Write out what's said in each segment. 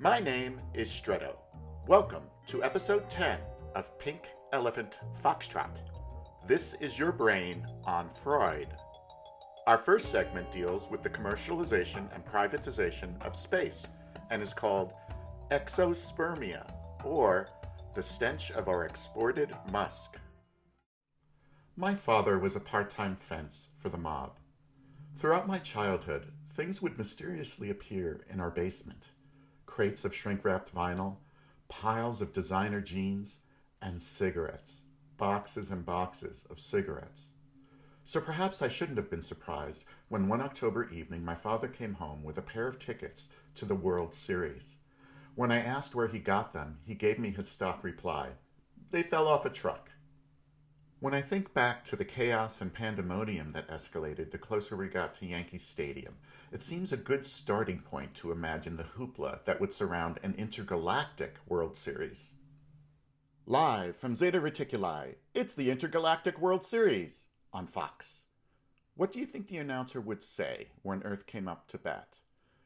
My name is Stretto. Welcome to episode 10 of Pink Elephant Foxtrot. This is your brain on Freud. Our first segment deals with the commercialization and privatization of space and is called Exospermia, or the stench of our exported musk. My father was a part-time fence for the mob. Throughout my childhood, things would mysteriously appear in our basement. Crates of shrink-wrapped vinyl, piles of designer jeans, and cigarettes. Boxes and boxes of cigarettes. So perhaps I shouldn't have been surprised when one October evening my father came home with a pair of tickets to the World Series. When I asked where he got them, he gave me his stock reply: "They fell off a truck." When I think back to the chaos and pandemonium that escalated the closer we got to Yankee Stadium, it seems a good starting point to imagine the hoopla that would surround an intergalactic World Series. Live from Zeta Reticuli, it's the Intergalactic World Series on Fox. What do you think the announcer would say when Earth came up to bat?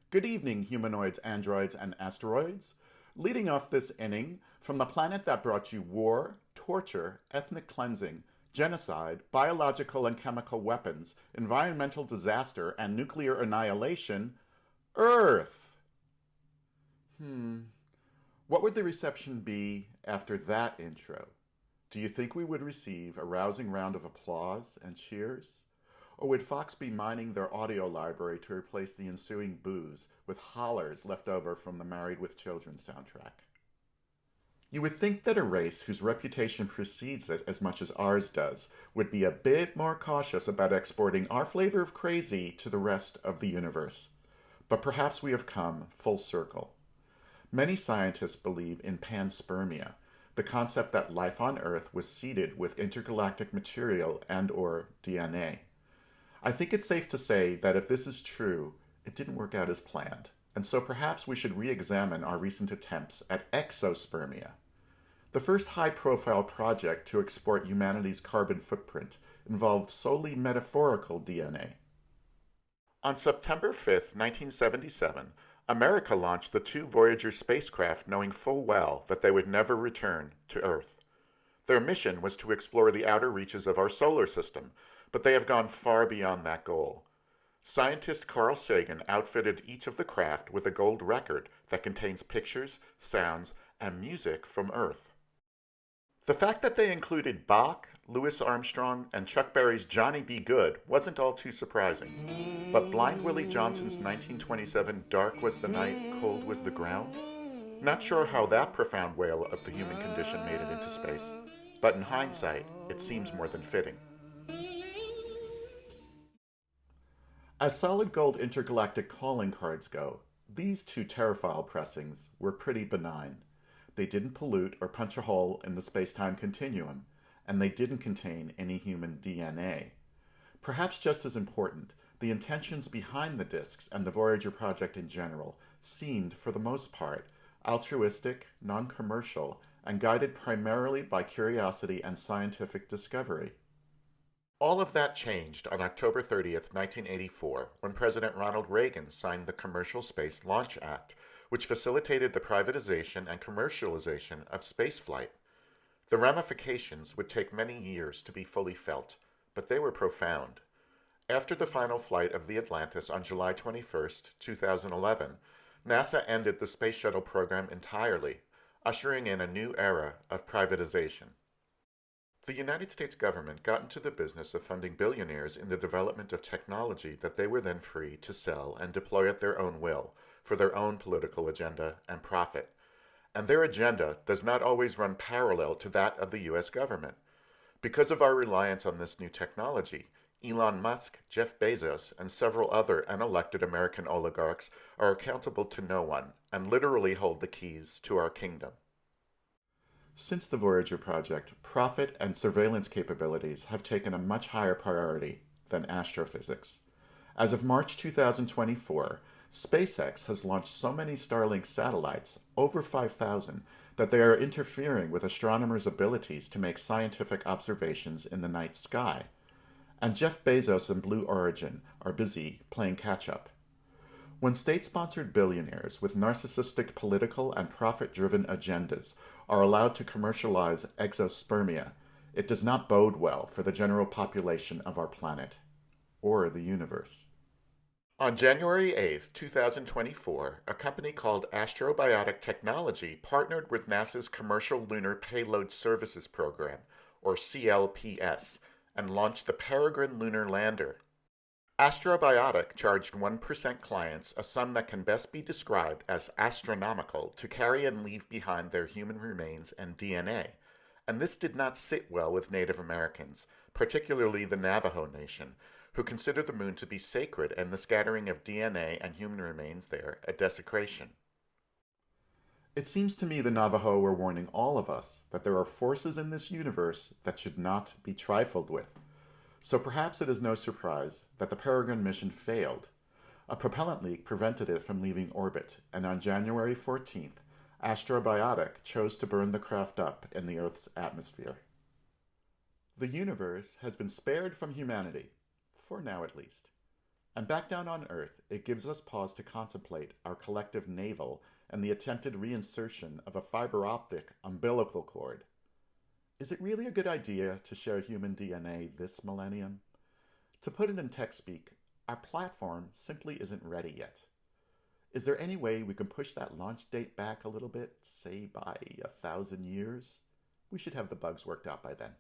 Good evening, humanoids, androids, and asteroids. Leading off this inning, from the planet that brought you war, torture, ethnic cleansing, genocide, biological and chemical weapons, environmental disaster, and nuclear annihilation, Earth. What would the reception be after that intro? Do you think we would receive a rousing round of applause and cheers? Or would Fox be mining their audio library to replace the ensuing boos with hollers left over from the Married with Children soundtrack? You would think that a race whose reputation precedes it as much as ours does would be a bit more cautious about exporting our flavor of crazy to the rest of the universe. But perhaps we have come full circle. Many scientists believe in panspermia, the concept that life on Earth was seeded with intergalactic material and/or DNA. I think it's safe to say that if this is true, it didn't work out as planned, and so perhaps we should re-examine our recent attempts at exospermia. The first high-profile project to export humanity's carbon footprint involved solely metaphorical DNA. On September 5, 1977, America launched the two Voyager spacecraft knowing full well that they would never return to Earth. Their mission was to explore the outer reaches of our solar system, but they have gone far beyond that goal. Scientist Carl Sagan outfitted each of the craft with a gold record that contains pictures, sounds, and music from Earth. The fact that they included Bach, Louis Armstrong, and Chuck Berry's Johnny B. Goode wasn't all too surprising. But Blind Willie Johnson's 1927 Dark Was the Night, Cold Was the Ground? Not sure how that profound wail of the human condition made it into space, but in hindsight, it seems more than fitting. As solid gold intergalactic calling cards go, these two Terrafile pressings were pretty benign. They didn't pollute or punch a hole in the space-time continuum, and they didn't contain any human DNA. Perhaps just as important, the intentions behind the discs and the Voyager project in general seemed, for the most part, altruistic, non-commercial, and guided primarily by curiosity and scientific discovery. All of that changed on October 30th, 1984, when President Ronald Reagan signed the Commercial Space Launch Act, which facilitated the privatization and commercialization of spaceflight. The ramifications would take many years to be fully felt, but they were profound. After the final flight of the Atlantis on July 21st, 2011, NASA ended the Space Shuttle program entirely, ushering in a new era of privatization. The United States government got into the business of funding billionaires in the development of technology that they were then free to sell and deploy at their own will, for their own political agenda and profit. And their agenda does not always run parallel to that of the US government. Because of our reliance on this new technology, Elon Musk, Jeff Bezos, and several other unelected American oligarchs are accountable to no one and literally hold the keys to our kingdom. Since the Voyager project, profit and surveillance capabilities have taken a much higher priority than astrophysics. As of March 2024, SpaceX has launched so many Starlink satellites, over 5,000, that they are interfering with astronomers' abilities to make scientific observations in the night sky. And Jeff Bezos and Blue Origin are busy playing catch-up. When state-sponsored billionaires with narcissistic political and profit-driven agendas are allowed to commercialize exospermia, it does not bode well for the general population of our planet, or the universe. On January 8, 2024, a company called Astrobiotic Technology partnered with NASA's Commercial Lunar Payload Services Program, or CLPS, and launched the Peregrine Lunar Lander. Astrobiotic charged 1% clients a sum that can best be described as astronomical to carry and leave behind their human remains and DNA, and this did not sit well with Native Americans, particularly the Navajo Nation, who consider the moon to be sacred and the scattering of DNA and human remains there a desecration. It seems to me the Navajo were warning all of us that there are forces in this universe that should not be trifled with. So perhaps it is no surprise that the Peregrine mission failed. A propellant leak prevented it from leaving orbit, and on January 14th, Astrobiotic chose to burn the craft up in the Earth's atmosphere. The universe has been spared from humanity, for now at least. And back down on Earth, it gives us pause to contemplate our collective navel and the attempted reinsertion of a fiber optic umbilical cord. Is it really a good idea to share human DNA this millennium? To put it in tech speak, our platform simply isn't ready yet. Is there any way we can push that launch date back a little bit, say by 1,000 years? We should have the bugs worked out by then.